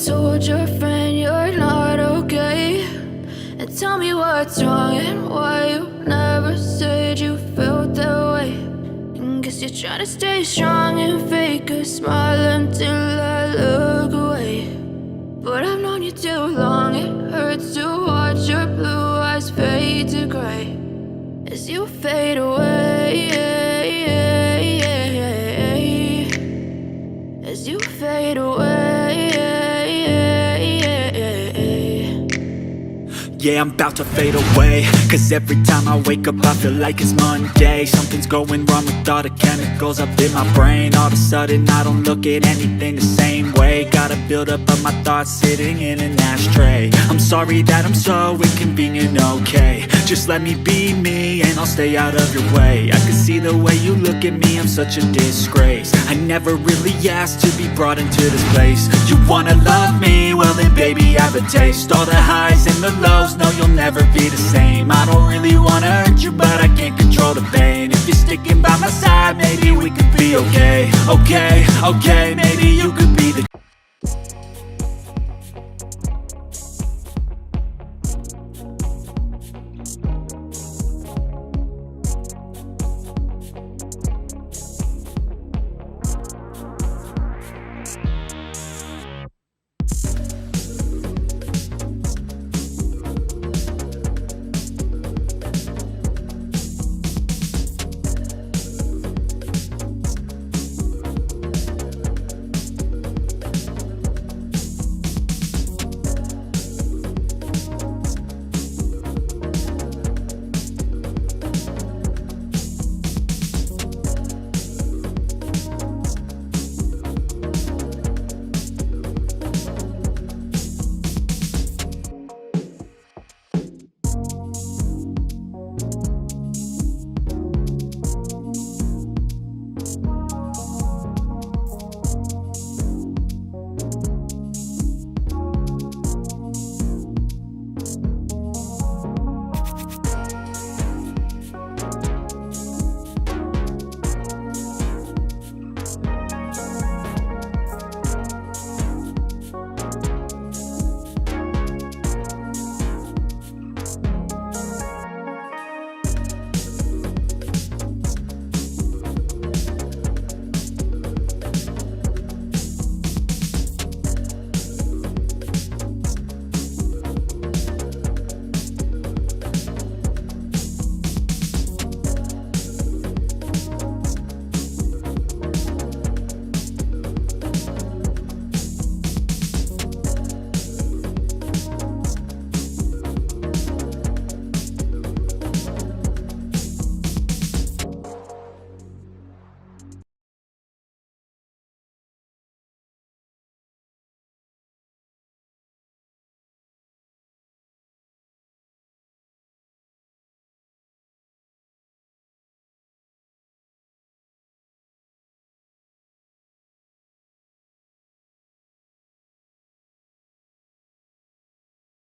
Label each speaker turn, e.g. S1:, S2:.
S1: told your friend you're not okay? And tell me what's wrong and why you never said you felt that way. And guess you're trying to stay strong and fake a smile until I look away. But I've known you too long, it hurts to watch your blue eyes fade to gray as you fade away, as you fade away.
S2: Yeah, I'm about to fade away, cause every time I wake up I feel like it's Monday. Something's going wrong with all the chemicals up in my brain. All of a sudden I don't look at anything the same way. Got a buildup of my thoughts sitting in an ashtray. I'm sorry that I'm so inconvenient, okay? Just let me be me and I'll stay out of your way. I can see the way you look at me, I'm such a disgrace. I never really asked to be brought into this place. You wanna love me? Well then baby, have a taste. All the highs and the lows, no, you'll never be the same. I don't really wanna hurt you, but I can't control the pain. If you're sticking by my side, maybe we could be okay. Okay, maybe you could